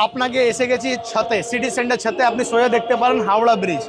আপনাকে এসে গেছি ছাতে, সিটি সেন্টার ছাতে। আপনি সোজা দেখতে পারেন হাওড়া ব্রিজ।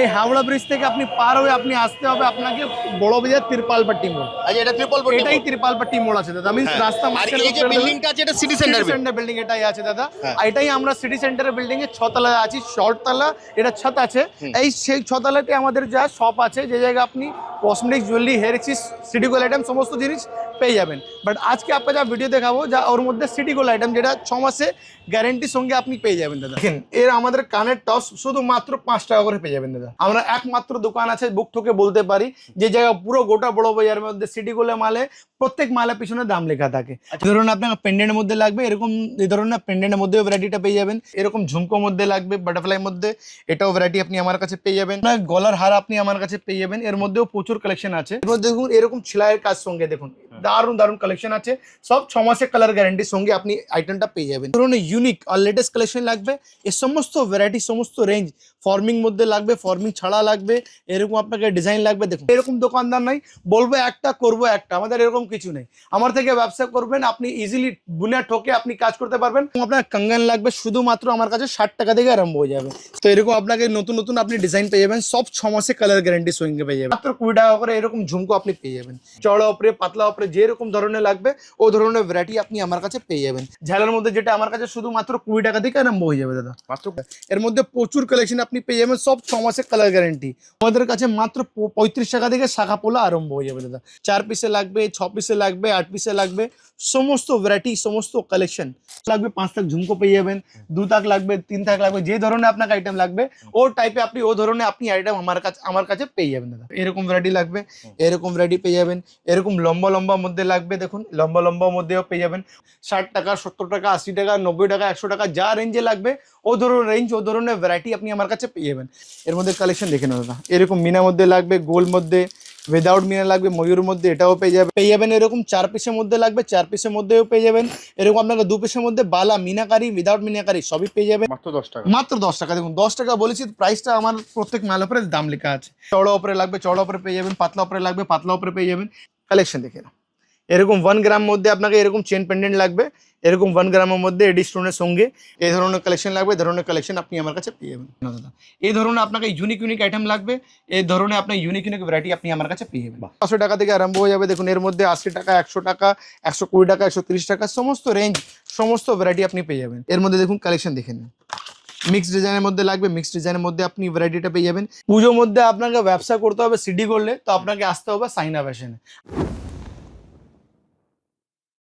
এই হাওড়া ব্রিজ থেকে আপনি পার হয়ে আপনি আসতে হবে আপনাকে বড় বাজার তিরপালপট্টি মোড়। আচ্ছা, এটা ত্রিপলপট্টি, এটাই তিরপালপট্টি মোড় আছে দাদা। আমি রাস্তা আর এই যে বিল্ডিংটা আছে এটা সিটি সেন্টার বিল্ডিং এটাই আছে দাদা। এটাই আমরা সিটি সেন্টারের বিল্ডিং এ 6 তলায় আছি, শর্ট তলা, এটা ছাদ আছে। এই সেই 6 তলাতে আমাদের যা শপ আছে, যে জায়গায় আপনি cosmetics, jewellery, hair accessories, city gold item সমস্ত জিনিস পেয়ে যাবেন। বাট আজকে আপনাকে যা ভিডিও দেখাবো, যা ওর মধ্যে সিটি গোল্ড আইটেম, যেটা 6 মাসে গ্যারেন্টির সঙ্গে আপনি পেয়ে যাবেন দাদা। দেখেন এর আমাদের কানের টপস শুধুমাত্র 5 টাকা করে পেয়ে যাবেন দাদা। আমরা একমাত্র দোকান আছে বুক ঠকে বলতে পারি, যে জায়গা পুরো গোটা বড় বাজারের মধ্যে সিটি গোল্ডের মালে প্রত্যেক মালের পিছনে দাম লেখা থাকে। ধরুন আপনার পেন্ডেন্টের মধ্যে লাগবে, এরকম এই ধরনের পেন্ডেন্টের মধ্যেও ভ্যারাইটিটা পেয়ে যাবেন। এরকম ঝুমকোর মধ্যে লাগবে, বাটারফ্লাই মধ্যে, এটাও ভ্যারাইটি আপনি আমার কাছে পেয়ে যাবেন। গলার হার আপনি আমার কাছে পেয়ে যাবেন। এর মধ্যেও প্রচুর কালেকশন আছে। এর মধ্যে দেখুন এরকম সেলাইয়ের কাজ সঙ্গে দেখুন দারুণ দারুণ কালেকশন আছে। সব 6 মাসের কালার গ্যারান্টির সঙ্গে আপনি আইটেমটা পেয়ে যাবেন। ধরুন ইউনিক আর লেটেস্ট কালেকশন লাগবে, এই সমস্ত ভ্যারাইটি, সমস্ত রেঞ্জ, ফর্মিং মধ্যে লাগবে, ফর্মিং ছাড়া লাগবে, এরকম আপনাকে ডিজাইন লাগবে। দেখুন এরকম দোকানদার নাই বলবো একটা করবো একটা, আমাদের এরকম কিছু নেই। আমার থেকে ব্যবসা করবেন আপনি ইজিলি, বুনিয়া ঠকে আপনি কাজ করতে পারবেন। আপনার কঙ্গন লাগবে শুধুমাত্র আমার কাছে 60 টাকা থেকে আরম্ভ হয়ে যাবে। তো এরকম আপনাকে নতুন নতুন আপনি ডিজাইন পেয়ে যাবেন, সব 6 মাসে কালার গ্যারান্টি সঙ্গে পেয়ে যাবেন। মাত্র 20 টাকা করে এরকম ঝুমকো আপনি পেয়ে যাবেন। চড়া উপরে, পাতলা উপরে, যেরকম ধরনের লাগবে ও ধরনের ভ্যারাইটি আপনি আমার কাছে পেয়ে যাবেন। ঝালের মধ্যে যেটা আমার কাছে শুধুমাত্র 20 টাকা থেকে আরম্ভ হয়ে যাবে দাদা। মাত্র এর মধ্যে প্রচুর কালেকশন আপনি পেয়ে যাবেন, সব 6 মাসের কালার গ্যারান্টি। আমাদের কাছে মাত্র 35 টাকা থেকে শাখা পোলা আরম্ভ হয়ে যাবে দাদা। 4 পিসে লাগবে, 6 পিসে লাগবে, 8 পিসে লাগবে, সমস্ত ভ্যারাইটি, সমস্ত কালেকশন লাগবে। 5 তাক ঝুমকো পেয়ে যাবেন, 2 তাক লাগবে, 3 তাক লাগবে, যে ধরনের আপনাকে আইটেম লাগবে ও টাইপে আপনি ও ধরনের আপনি আইটেম আমার কাছে পেয়ে যাবেন দাদা। এরকম ভ্যারাইটি লাগবে, এরকম ভ্যারাইটি পেয়ে যাবেন। এরকম লম্বা লম্বা মধ্যে লাগবে, দেখুন লম্বা লম্বা মধ্যেও পেয়ে যাবেন। 60 টাকা, 70 টাকা, 80 টাকা, 90 টাকা, 100 টাকা, যা রেঞ্জে লাগবে ও ধরনের রেঞ্জ, ও ধরনের ভ্যারাইটি আপনি আমার কাছে পেয়ে যাবেন। এর মধ্যে কালেকশন দেখে নেন দাদা। এরকম মিনা মধ্যে লাগবে, গোল মধ্যে, উইদাউট মিনা লাগবে, ময়ূর মধ্যে, এটাও পেয়ে যাবেন। এরকম 4 পিসের মধ্যে লাগবে, 4 পিসের মধ্যেও পেয়ে যাবেন। এরকম আপনাকে 2 পিসের মধ্যে বালা, মিনাকারি, উইদাউট মিনাকারি সবই পেয়ে যাবেন মাত্র 10 টাকা। মাত্র 10 টাকা। দেখুন 10 টাকা বলেছি, প্রাইসটা আমার প্রত্যেক মাল উপরে দাম লেখা আছে। চড়া উপরে লাগবে, চড়া উপরে পেয়ে যাবেন। পাতলা উপরে লাগবে, পাতলা উপরে পেয়ে যাবেন। কালেকশন দেখে না। এরকম 1 গ্রাম মধ্যে আপনাকে এরকম চেন পেন্ডেন্ট লাগবে, এরকম 1 গ্রামের মধ্যে এডি স্টোনের সঙ্গে এই ধরনের কালেকশন লাগবে। ধরনের কালেকশন আপনি আমার কাছে পেয়ে যাবেন না দাদা। এই ধরনের আপনাকে ইউনিক ইউনিক আইটেম লাগবে, এই ধরনের আপনার ইউনিক ইউনিক ভ্যারাইটি আপনি আমার কাছে পেয়ে যাবেন। 500 টাকা থেকে আরম্ভ হয়ে যাবে। দেখুন এর মধ্যে 80 টাকা, 100 টাকা, 120 টাকা, 130 টাকা, সমস্ত রেঞ্জ, সমস্ত ভ্যারাইটি আপনি পেয়ে যাবেন। এর মধ্যে দেখুন কালেকশন দেখে নিন। মিক্স ডিজাইনের মধ্যে লাগবে, মিক্স ডিজাইনের মধ্যে আপনি ভ্যারাইটিটা পেয়ে যাবেন। পুজোর মধ্যে আপনাকে ব্যবসা করতে হবে সিডি করলে, তো আপনাকে আসতে হবে সাইনা ফ্যাশনে।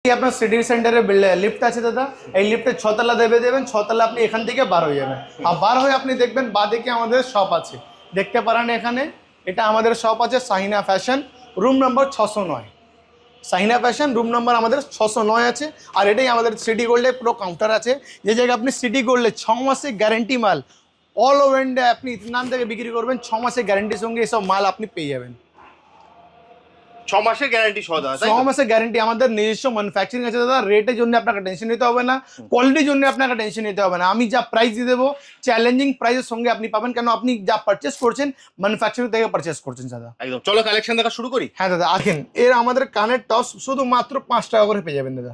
আপনার সিটি সেন্টারে লিফট আছে দাদা, এই লিফটে 6 তলা দেবেন। 6 তলা আপনি এখান থেকে বার হয়ে যাবেন। আর বার হয়ে আপনি দেখবেন বাঁদিকে আমাদের শপ আছে, দেখতে পারেন এখানে, এটা আমাদের শপ আছে Sahina fashion, room number 609। Sahina fashion room number আমাদের 609 আছে। আর এটাই আমাদের সিটি গোল্ডে পুরো কাউন্টার আছে, যে জায়গায় আপনি সিটি গোল্ডে 6 মাসে গ্যারেন্টি মাল অল ওভার ইন্ডিয়া আপনি ইতনান থেকে বিক্রি করবেন, 6 মাসে গ্যারেন্টির সঙ্গে এসব মাল আপনি পেয়ে যাবেন। 6 মাসের গ্যারান্টি সহ দাদা। 6 মাসের গ্যারান্টি। আমাদের নিজস্ব ম্যানুফ্যাকচারিং আছে দাদা। রেটের জন্য আপনাকে টেনশন নিতে হবে না, কোয়ালিটির জন্য আপনাকে টেনশন নিতে হবে না। আমি যা প্রাইস দিয়ে দেবো চ্যালেঞ্জিং প্রাইসের সঙ্গে আপনি পাবেন, কেন আপনি যা পারচেস করছেন ম্যানুফ্যাকচারিং থেকে পারচেস করছেন দাদা। একদম, চলো কালেকশন দেখা শুরু করি। হ্যাঁ দাদা আসেন। এর আমাদের কানের টপস শুধু মাত্র 5 টাকা করে পেয়ে যাবেন দাদা।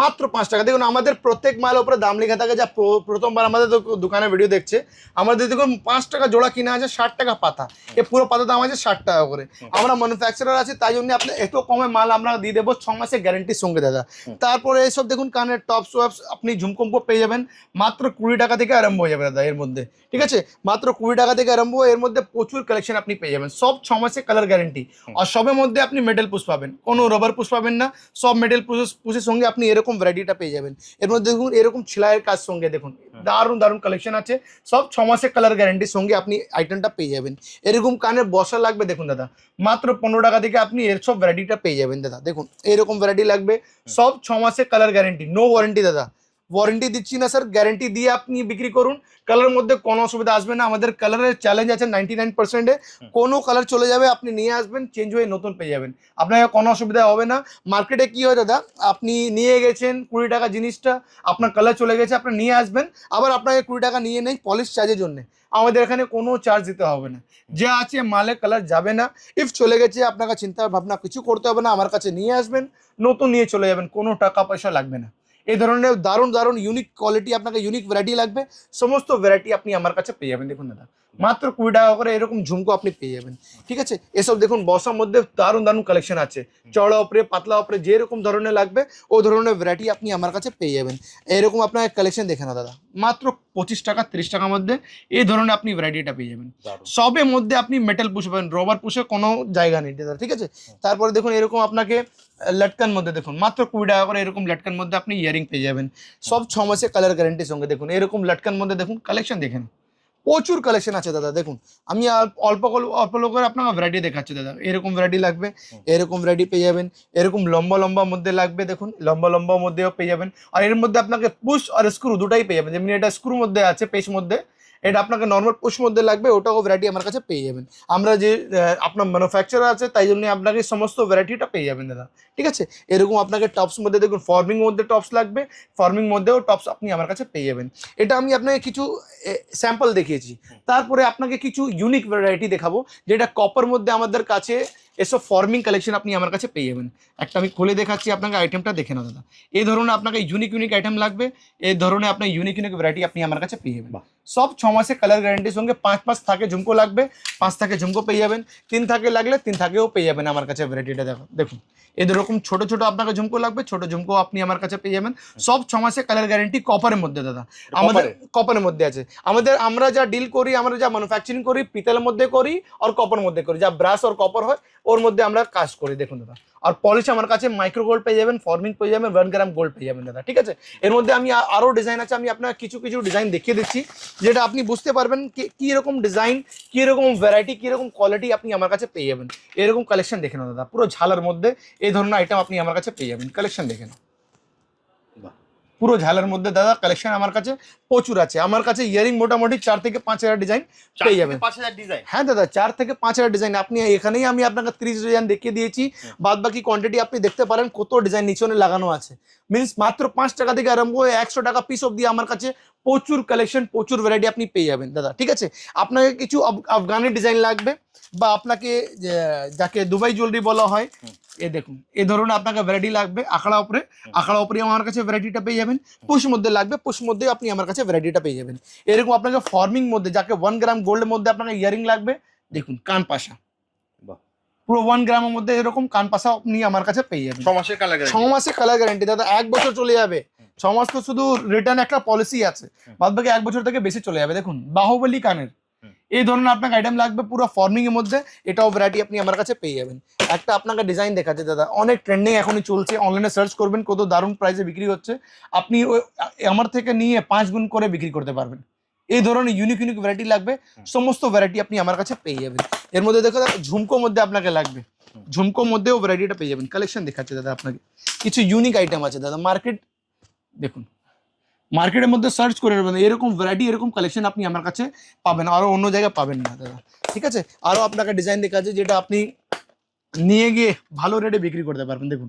মাত্র 5 টাকা। দেখুন আমাদের প্রত্যেক মাল উপরে দাম লেখা থাকে। যা প্রথমবার আমাদের দোকানে ভিডিও দেখছে, আমাদের দেখুন 5 টাকা জোড়া কিনা আছে, 60 টাকা পাতা। এ পুরো পাতা দাম আছে 60 টাকা করে। আমরা ম্যানুফ্যাকচারার আছে, তাই জন্য আপনি এত কমে মাল আমরা দিয়ে দেবো 6 মাসের গ্যারেন্টির সঙ্গে দাদা। তারপরে এইসব দেখুন কানের টপস ওয়াপস আপনি ঝুমকম্পো পেয়ে যাবেন মাত্র 20 টাকা থেকে আরম্ভ হয়ে যাবে দাদা। এর মধ্যে ঠিক আছে, মাত্র 20 টাকা থেকে আরম্ভ। এর মধ্যে প্রচুর কালেকশন আপনি পেয়ে যাবেন, সব 6 মাসের কালার গ্যারেন্টি। আর সবের মধ্যে আপনি মেটাল পুশ পাবেন, কোনো রবার পুশ পাবেন না, সব মেটাল পুশের সঙ্গে আপনি এরকম ভ্যারাইটিটা পেয়ে যাবেন। এর মধ্যে দেখুন এরকম সেলাইয়ের কাজ সঙ্গে দেখুন দারুণ দারুণ কালেকশন আছে, সব 6 মাসের কালার গ্যারেন্টির সঙ্গে আপনি আইটেমটা পেয়ে যাবেন। এরকম কানের বসা লাগবে দেখুন দাদা, মাত্র 15 টাকা থেকে আপনি এর সব ভ্যারাইটিটা পেয়ে যাবেন দাদা। দেখুন এরকম ভ্যারাইটি লাগবে, সব 6 মাসের কালার গ্যারেন্টি, নো ওয়ারেন্টি দাদা। ওয়ারেন্টি দিচ্ছি না স্যার, গ্যারেন্টি দিয়ে আপনি বিক্রি করুন। কালারের মধ্যে কোনো অসুবিধা আসবে না। আমাদের কালারের চ্যালেঞ্জ আছে 99%-এ, কোনো কালার চলে যাবে আপনি নিয়ে আসবেন, চেঞ্জ হয়ে নতুন পেয়ে যাবেন, আপনাকে কোনো অসুবিধা হবে না। মার্কেটে কি হয় দাদা, আপনি নিয়ে গেছেন 20 টাকা জিনিসটা, আপনার কালার চলে গেছে, আপনি নিয়ে আসবেন, আবার আপনাকে 20 টাকা নিয়ে নেই পলিশ চার্জের জন্য। আমাদের এখানে কোনো চার্জ দিতে হবে না, যা আছে মালে কালার যাবে না। ইফ চলে গেছে আপনাকে চিন্তা ভাবনা কিছু করতে হবে না, আমার কাছে নিয়ে আসবেন, নতুন নিয়ে চলে যাবেন, কোনো টাকা পয়সা লাগবে না। এই ধরনের দারুণ দারুণ ইউনিক কোয়ালিটি, আপনাকে ইউনিক ভ্যারাইটি লাগবে, সমস্ত ভ্যারাইটি আপনি আমার কাছে পেয়ে যাবেন। দেখুন দাদা, মাত্র 20 টাকা করে এরকম ঝুমকো আপনি পেয়ে যাবেন। ঠিক আছে, এসব দেখুন বসার মধ্যে দারুণ দারুণ কালেকশন আছে, চড়া উপরে পাতলা উপরে যেরকম ধরনের লাগবে ও ধরনের ভ্যারাইটি আপনি আমার কাছে পেয়ে যাবেন। এরকম আপনার কালেকশন দেখে না দাদা, মাত্র 25 টাকা 30 টাকার মধ্যে এই ধরনের আপনি ভ্যারাইটিটা পেয়ে যাবেন। সবের মধ্যে আপনি মেটাল পুষে পাবেন, রবার পুষে কোনো জায়গা নেই দাদা। ঠিক আছে, তারপরে দেখুন এরকম আপনাকে লটকান মধ্যে দেখুন মাত্র 20 টাকা করে এরকম লটকান মধ্যে আপনি ইয়ারিং পেয়ে যাবেন, সব 6 মাসে কালার গ্যারেন্টির সঙ্গে। দেখুন এরকম লটকান মধ্যে দেখুন কালেকশন দেখেন, প্রচুর কালেকশন আছে দাদা। দেখুন আমি অল্প অল্প লোকের আপনাকে ভ্যারাইটি দেখাচ্ছি দাদা। এরকম ভ্যারাইটি লাগবে, এরকম ভ্যারাইটি পেয়ে যাবেন। এরকম লম্বা লম্বা মধ্যে লাগবে, দেখুন লম্বা লম্বা মধ্যেও পেয়ে যাবেন। আর এর মধ্যে আপনাকে পুশ আর স্ক্রু দুটাই পেয়ে যাবেন। যেমনি এটা স্ক্রু মধ্যে আছে পেশ মধ্যে, এটা আপনাকে নর্মাল পুশ মধ্যে লাগবে, ওটাও ভ্যারাইটি আমার কাছে পেয়ে যাবেন। আমরা যে আপনার ম্যানুফ্যাকচারার আছে তাই জন্য আপনাকে সমস্ত ভ্যারাইটিটা পেয়ে যাবেন দাদা। ঠিক আছে, এরকম আপনাকে টপস মধ্যে দেখুন ফর্মিং মধ্যে টপস লাগবে, ফর্মিং মধ্যেও টপস আপনি আমার কাছে পেয়ে যাবেন। এটা আমি আপনাকে কিছু স্যাম্পল দেখিয়েছি, তারপরে আপনাকে কিছু ইউনিক ভ্যারাইটি দেখাবো যেটা কপার মধ্যে আমাদের কাছে এসব ফর্মিং কালেকশন আপনি আমার কাছে পেয়ে যাবেন। একটা আমি খুলে দেখাচ্ছি আপনাকে, আইটেমটা দেখে নাও দাদা। এই ধরনের আপনাকে ইউনিক ইউনিক আইটেম লাগবে, এই ধরনের আপনার ইউনিক ইউনিক ভ্যারাইটি আপনি আমার কাছে পেয়ে যাবেন। সব 6 মাসে কালার গ্যারান্টির সঙ্গে 5 মাস থাকে ঝুমকো লাগবে 5 থাকে ঝুমকো পেয়ে যাবেন, 3 থাকে লাগলে 3 থাকেও পেয়ে যাবেন আমার কাছে ভ্যারাইটিটা। দেখুন এরকম ছোট ছোট আপনাকে ঝুমকো লাগবে, ছোট ঝুমকো আপনি আমার কাছে পেয়ে যাবেন। সব 6 মাসে কালার গ্যারান্টি কপারের মধ্যে দাদা, আমাদের কপারের মধ্যে আছে। আমরা যা ডিল করি, আমরা যা ম্যানুফ্যাকচারিং করি পিতলের মধ্যে করি আর কপার মধ্যে করি, যা ব্রাশ আর কপার হয় ওর মধ্যে আমরা কাজ করি। দেখুন দাদা, আর পলিশ আমার কাছে মাইক্রো গোল্ড পেয়ে যাবেন, ফর্মিং পেয়ে যাবেন, 1 গ্রাম গোল্ড পেয়ে যাবেন দাদা। ঠিক আছে, এর মধ্যে আমি আরও ডিজাইন আছে, আমি আপনার কিছু কিছু ডিজাইন দেখিয়ে দিচ্ছি যেটা আপনি বুঝতে পারবেন কি রকম ডিজাইন, কি রকম ভ্যারাইটি, কি রকম কোয়ালিটি আপনি আমার কাছে পেয়ে যাবেন। এরকম কালেকশন দেখে নাও দাদা, পুরো ঝালার মধ্যে এই ধরনের আইটেম আপনি আমার কাছে পেয়ে যাবেন। কালেকশন দেখে নাও, পুরো ঝালের মধ্যে দাদা কালেকশন আমার কাছে প্রচুর আছে। আমার কাছে ইয়ারিং মোটামুটি 4 থেকে 5 হাজার ডিজাইন পেয়ে যাবেন। 5,000 ডিজাইন? হ্যাঁ দাদা, 4 থেকে 5 হাজার ডিজাইন। আপনি এখানেই আমি আপনাকে 30 ডিজাইন দেখিয়ে দিয়েছি, বাদ বাকি কোয়ান্টিটি আপনি দেখতে পারেন কত ডিজাইন নিচনে লাগানো আছে। মিনস মাত্র 5 টাকা থেকে আরম্ভ হয়ে 100 টাকা পিস অব্দি আমার কাছে প্রচুর কালেকশন, প্রচুর ভ্যারাইটি আপনি পেয়ে যাবেন দাদা। ঠিক আছে, আপনাকে কিছু আফগানি ডিজাইন লাগবে বা আপনাকে যাকে দুবাই জুয়েলারি বলা হয়, এ দেখুন এ ধরনের আপনাকে ভ্যারাইটি লাগবে, আখড়া উপরে আমার কাছে ভ্যারাইটিটা পেয়ে যাবেন। পুশ মধ্যে লাগবে, পুশ মধ্যে আপনি আমার কাছে ভ্যারাইটিটা পেয়ে যাবেন। এরকম আপনাকে ফর্মিং মধ্যে যাকে 1 গ্রাম গোল্ডের মধ্যে আপনাকে ইয়ারিং লাগবে, দেখুন কান পাশা পুরো 1 গ্রামের মধ্যে এরকম কান পাশা আপনি আমার কাছে পেয়ে যাবেন। 6 মাসের কালার গ্যারান্টি? 6 মাসের কালার গ্যারান্টি দাদা, 1 বছর চলে যাবে। 6 মাস তো শুধু রিটার্ন একটা পলিসি আছে, বাদ বাকি 1 বছর থেকে বেশি চলে যাবে। দেখুন বাহুবলী কানের এই ধরনের আপনাকে আইটেম লাগবে পুরো ফর্মিং এর মধ্যে, এটাও ভ্যারাইটি আপনি আমার কাছে পেয়ে যাবেন। একটা আপনাকে ডিজাইন দেখাচ্ছে দাদা, অনেক ট্রেন্ডিং এখনই চলছে, অনলাইনে সার্চ করবেন কত দারুণ প্রাইসে বিক্রি হচ্ছে, আপনি ওই আমার থেকে নিয়ে 5 গুণ করে বিক্রি করতে পারবেন। এই ধরনের ইউনিক ইউনিক ভ্যারাইটি লাগবে, সমস্ত ভ্যারাইটি আপনি আমার কাছে পেয়ে যাবেন। এর মধ্যে দেখো দাদা ঝুমকো মধ্যে আপনাকে লাগবে, ঝুমকো মধ্যেও ভ্যারাইটিটা পেয়ে যাবেন। কালেকশন দেখাচ্ছে দাদা আপনাকে, কিছু ইউনিক আইটেম আছে দাদা। দেখুন মার্কেটের মধ্যে সার্চ করে নেবেন, এরকম ভ্যারাইটি এরকম কালেকশন আপনি আমার কাছে পাবেন, আরও অন্য জায়গায় পাবেন না দাদা। ঠিক আছে, আরও আপনাকে ডিজাইন দেখা আছে যেটা আপনি নিয়ে গিয়ে ভালো রেটে বিক্রি করতে পারবেন। দেখুন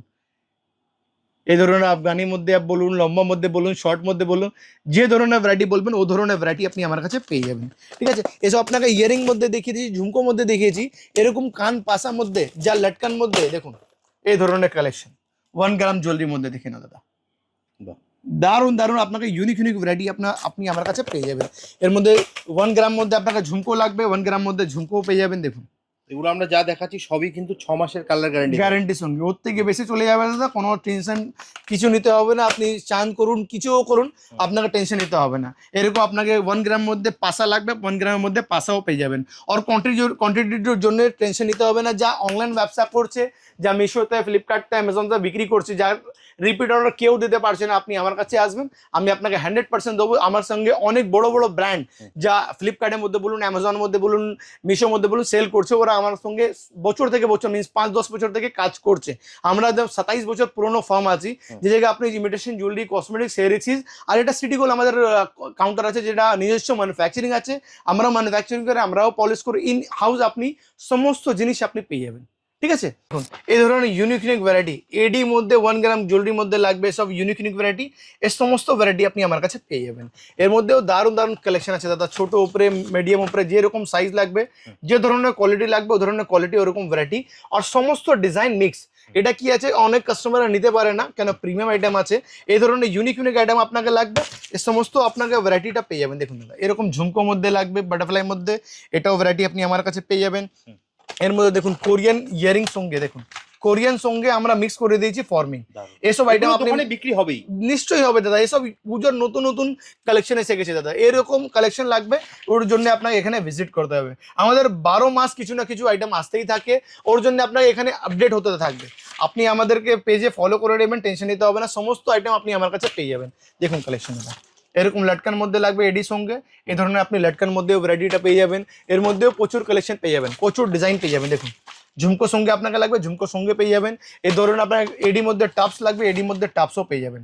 এই ধরনের আফগানির মধ্যে বলুন, লম্বা মধ্যে বলুন, শর্ট মধ্যে বলুন, যে ধরনের ভ্যারাইটি বলবেন ও ধরনের ভ্যারাইটি আপনি আমার কাছে পেয়ে যাবেন। ঠিক আছে, এসব আপনাকে ইয়ারিং মধ্যে দেখিয়ে দিয়েছি, ঝুমকো মধ্যে দেখিয়েছি, এরকম কান পাশার মধ্যে যা লটকান মধ্যে দেখুন এই ধরনের কালেকশন 1 গ্রাম জুয়েলারির মধ্যে দেখে না দাদা, দারুণ দারুণ আপনাকে ইউনিক ইউনিক ভ্যারাইটি আপনি আমার কাছে পেয়ে যাবেন। এর মধ্যে 1 গ্রাম মধ্যে আপনাকে ঝুমকো লাগবে, 1 গ্রাম মধ্যে ঝুমকো পেয়ে যাবেন। দেখুন এগুলো আমরা যা দেখাচ্ছি সবই কিন্তু 6 মাসের কালার গ্যারান্টির সঙ্গে, ওর থেকে বেশি চলে যাবে দাদা, কোনো টেনশন কিছু নিতে হবে না। আপনি চান করুন কিছুও করুন, আপনাকে টেনশন নিতে হবে না। এরকম আপনাকে 1 গ্রাম মধ্যে পাশা লাগবে, 1 গ্রামের মধ্যে পাশাও পেয়ে যাবেন। আর কোয়ান্টিটির জন্য টেনশন নিতে হবে না। যা অনলাইন ব্যবসা করছে, যা মিশোতে, ফ্লিপকার্টে, অ্যামাজনতে বিক্রি করছে, যার রিপিট অর্ডার কেউ দিতে পারছে না, আপনি আমার কাছে আসবেন, আমি আপনাকে 100% দেবো। আমার সঙ্গে অনেক বড় বড় ব্র্যান্ড যা ফ্লিপকার্টের মধ্যে বলুন, অ্যামাজনের মধ্যে বলুন, মিশোর মধ্যে বলুন সেল করছে, ওরা আমার সঙ্গে বছর থেকে বছর মিনস 5-10 বছর থেকে কাজ করছে। আমরা 27 বছর পুরনো ফার্ম আছি, যে জায়গায় আপনি imitation jewellery, cosmetics, hair accessories, আর এটা সিটি গোল্ড আমাদের কাউন্টার আছে, যেটা নিজস্ব ম্যানুফ্যাকচারিং আছে, আমরাও ম্যানুফ্যাকচারিং করে, আমরাও পলিশ করে, ইন হাউস আপনি সমস্ত জিনিস আপনি পেয়ে যাবেন। ঠিক আছে, দেখুন এই ধরনের ইউনিক ইউনিক ভ্যারাইটি এডি মধ্যে 1 গ্রাম জুয়েলারির মধ্যে লাগবে, সব ইউনিক ইউনিক ভ্যারাইটি, এই সমস্ত ভ্যারাইটি আপনি আমার কাছে পেয়ে যাবেন। এর মধ্যেও দারুণ দারুণ কালেকশন আছে দাদা, ছোট উপরে, মিডিয়াম উপরে, যেরকম সাইজ লাগবে, যে ধরনের কোয়ালিটি লাগবে ও ধরনের কোয়ালিটি, ওরকম ভ্যারাইটি, আর সমস্ত ডিজাইন মিক্স। এটা কি আছে, অনেক কাস্টমাররা নিতে পারে না কেন, প্রিমিয়াম আইটেম আছে। এই ধরনের ইউনিক ইউনিক আইটেম আপনাকে লাগবে, এই সমস্ত আপনাকে ভ্যারাইটিটা পেয়ে যাবেন। দেখুন দাদা, এরকম ঝুমকোর মধ্যে লাগবে, বাটারফ্লাই মধ্যে, এটাও ভ্যারাইটি আপনি আমার কাছে পেয়ে যাবেন। এর মধ্যে দেখুন কোরিয়ান ইয়ারিং সঙ্গে, দেখুন কোরিয়ান সঙ্গে আমরা মিক্স করে দিয়েছি ফর্মিং। এসব আইটেম আপনি বিক্রি হবেই, নিশ্চয়ই হবে দাদা। এসব পুজোর নতুন নতুন কালেকশন এসে গেছে দাদা, এরকম কালেকশন লাগবে ওর জন্য আপনাকে এখানে ভিজিট করতে হবে। আমাদের 12 মাস কিছু না কিছু আইটেম আসতেই থাকে, ওর জন্য আপনাকে এখানে আপডেট হতে থাকবে। আপনি আমাদেরকে পেজে ফলো করে নেবেন, টেনশন নিতে হবে না, সমস্ত আইটেম আপনি আমার কাছে পেয়ে যাবেন। দেখুন কালেকশন দাদা, এরকম লটকান মধ্যে লাগবে এডি সঙ্গে, এই ধরনের আপনি লটকান মধ্যেও ভ্যারাইটিটা পেয়ে যাবেন। এর মধ্যেও প্রচুর কালেকশন পেয়ে যাবেন, প্রচুর ডিজাইন পেয়ে যাবেন। দেখুন ঝুমকো সঙ্গে আপনাকে লাগবে, ঝুমকো সঙ্গে পেয়ে যাবেন। এই ধরুন আপনার এডি মধ্যে টাপস লাগবে, এডি মধ্যে টাপসও পেয়ে যাবেন।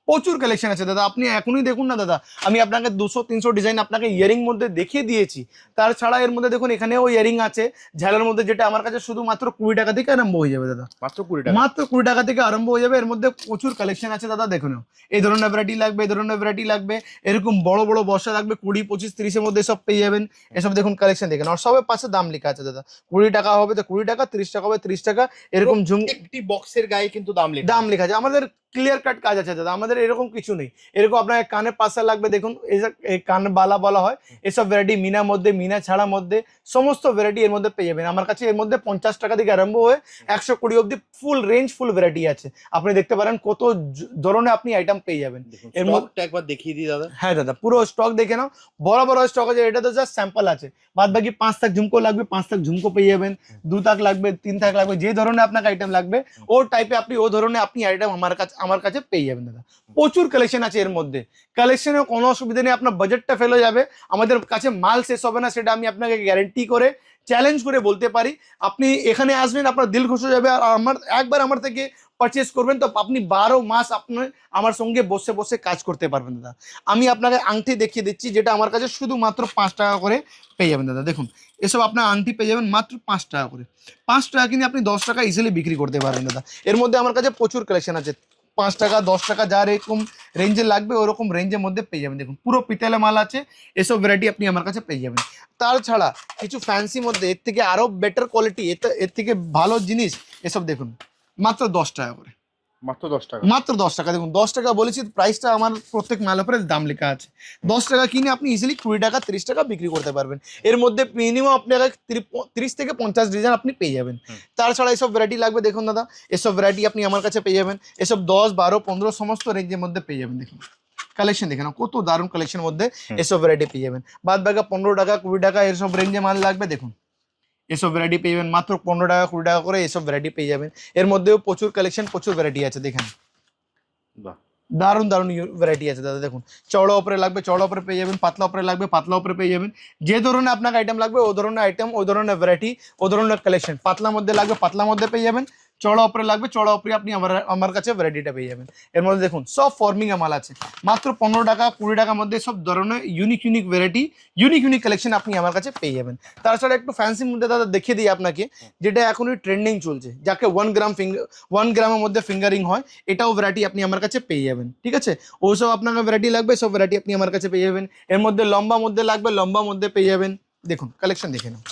প্রচুর কালেকশন আছে দাদা, আপনি এখনই দেখুন না দাদা, আমি আপনাকে 200-300 ডিজাইন আপনাকে ইয়ারিং মধ্যে দেখিয়ে দিয়েছি। তাছাড়া এর মধ্যে দেখুন এখানেও ইয়ারিং আছে ঝালের মধ্যে, যেটা আমার কাছে শুধুমাত্র 20 টাকা থেকে আরম্ভ হয়ে যাবে দাদা, মাত্র 20 টাকা, মাত্র 20 টাকা থেকে আরম্ভ হয়ে যাবে। এর মধ্যে প্রচুর কালেকশন আছে দাদা, দেখুন এই ধরনের ভ্যারাইটি লাগবে, এই ধরনের ভ্যারাইটি লাগবে, এরকম বড় বড় বর্ষা লাগবে 20, 25, 30 এর মধ্যে সব পেয়ে যাবেন। এসব দেখুন কালেকশন দেখেন, আর সবের পাশে দাম লেখা আছে দাদা, 20 টাকা হবে তো 20 টাকা, 30 টাকা হবে 30 টাকা, এরকম একটি বক্সের গায়ে কিন্তু দাম লেখা আছে। আমাদের ক্লিয়ার কাট কাজ আছে দাদা, আমাদের এরকম কিছু নেই। এরকম আপনার কানের পাশে লাগবে, দেখুন এই কান বালা বলা হয়, এসব ভ্যারাইটি মিনা মধ্যে, মিনা ছাড়া মধ্যে সমস্ত ভ্যারাইটি এর মধ্যে পেয়ে যাবেন আমার কাছে। এর মধ্যে 50 টাকা থেকে আরম্ভ হয়ে 120 অব্দি ফুল রেঞ্জ, ফুল ভ্যারাইটি আছে। আপনি দেখতে পারেন কত ধরনের আপনি আইটেম পেয়ে যাবেন। এর মধ্যে একবার দেখিয়ে দিই দাদা। হ্যাঁ দাদা, পুরো স্টক দেখে নাও, বড় বড় স্টক আছে, এটা তো জাস্ট স্যাম্পল আছে। বাদ বাকি 5 তাক ঝুমকো লাগবে, 5 তাক ঝুমকো পেয়ে যাবেন, 2 তাক লাগবে, 3 তাক লাগবে, যে ধরনের আপনাকে আইটেম লাগবে ও টাইপে আপনি ও ধরনের আপনি আইটেম আমার কাছে পেয়ে যাবেন দাদা। প্রচুর কালেকশন আছে এর মধ্যে, কালেকশনে কোনো অসুবিধা নেই, আপনার বাজেটটা ফেল হয়ে যাবে, আমাদের কাছে মাল শেষ হবে না, সেটা আমি আপনাকে গ্যারেন্টি করে চ্যালেঞ্জ করে বলতে পারি। আপনি এখানে আসবেন, আপনার দিল খুশ হয়ে যাবে, আর একবার আমার থেকে পারচেস করবেন তো আপনি 12 মাস আপনি আমার সঙ্গে বসে বসে কাজ করতে পারবেন দাদা। আমি আপনাকে আংটি দেখিয়ে দিচ্ছি, যেটা আমার কাছে শুধুমাত্র 5 টাকা করে পেয়ে যাবেন দাদা। দেখুন এসব আপনার আংটি পেয়ে যাবেন মাত্র 5 টাকা করে। 5 টাকা কিনে আপনি 10 টাকা ইজিলি বিক্রি করতে পারবেন দাদা। এর মধ্যে আমার কাছে প্রচুর কালেকশন আছে, 5 টাকা 10 টাকা যার এরকম রেঞ্জে লাগবে ওরকম রেঞ্জের মধ্যে পেয়ে যাবেন। দেখুন পুরো পিতলে মাল আছে, এসব ভ্যারাইটি আপনি আমার কাছে পেয়ে যাবেন। তাছাড়া কিছু ফ্যান্সি মধ্যে এর থেকে আরো বেটার কোয়ালিটি, এর থেকে ভালো জিনিস, এসব দেখুন মাত্র 10 টাকা করে, মাত্র 10 টাকা, মাত্র 10 টাকা। দেখুন 10 টাকা বলেছি, প্রাইসটা আমার প্রত্যেক মালের উপরে দাম লেখা আছে। 10 টাকা কিনে আপনি ইজিলি 20 টাকা 30 টাকা বিক্রি করতে পারবেন। এর মধ্যে মিনিমাম আপনাকে 30 থেকে 50 ডিজাইন আপনি পেয়ে যাবেন। তাছাড়া এসব ভ্যারাইটি লাগবে, দেখুন দাদা এসব ভ্যারাইটি আপনি আমার কাছে পেয়ে যাবেন। এসব 10, 12, 15 সমস্ত রেঞ্জের মধ্যে পেয়ে যাবেন। দেখুন কালেকশন দেখে না, কত দারুণ কালেকশনের মধ্যে এসব ভ্যারাইটি পেয়ে যাবেন। বাদ বাকি 15 টাকা 20 টাকা এসব রেঞ্জে মাল লাগবে, দেখুন এসব ভ্যারাইটি পেয়ে যাবেন মাত্র 15 টাকা 20 টাকা করে, এসব ভ্যারাইটি পেয়ে যাবেন। এর মধ্যেও প্রচুর কালেকশন, প্রচুর ভ্যারাইটি আছে, দেখেন দারুণ দারুণ ভ্যারাইটি আছে দাদা। দেখুন চওড়া উপরে লাগবে, চওড়া উপরে পেয়ে যাবেন, পাতলা উপরে লাগবে, পাতলা উপরে পেয়ে যাবেন। যে ধরনের আপনাকে আইটেম লাগবে ও ধরনের আইটেম, ও ধরনের ভ্যারাইটি, ও ধরনের কালেকশন। পাতলা মধ্যে লাগবে, পাতলা মধ্যে পেয়ে যাবেন, চওড়া উপরে লাগবে, চওড়া উপরে আপনি আমার কাছে ভ্যারাইটিটা পেয়ে যাবেন। এর মধ্যে দেখুন সব ফর্মিং এ মাল আছে, মাত্র 15 টাকা 20 টাকার মধ্যে সব ধরনের unique unique variety, unique unique collection আপনি আমার কাছে পেয়ে যাবেন। তাছাড়া একটু ফ্যান্সির মধ্যে দাদা দেখিয়ে দিই আপনাকে, যেটা এখনই ট্রেন্ডিং চলছে, যাকে 1 গ্রামের মধ্যে ফিঙ্গারিং হয়, এটাও ভ্যারাইটি আপনি আমার কাছে পেয়ে যাবেন। ঠিক আছে, ওসব আপনাকে ভ্যারাইটি লাগবে, সব ভ্যারাইটি আপনি আমার কাছে পেয়ে যাবেন। এর মধ্যে লম্বা মধ্যে লাগবে, লম্বা মধ্যে পেয়ে যাবেন। দেখুন কালেকশন দেখে নাও,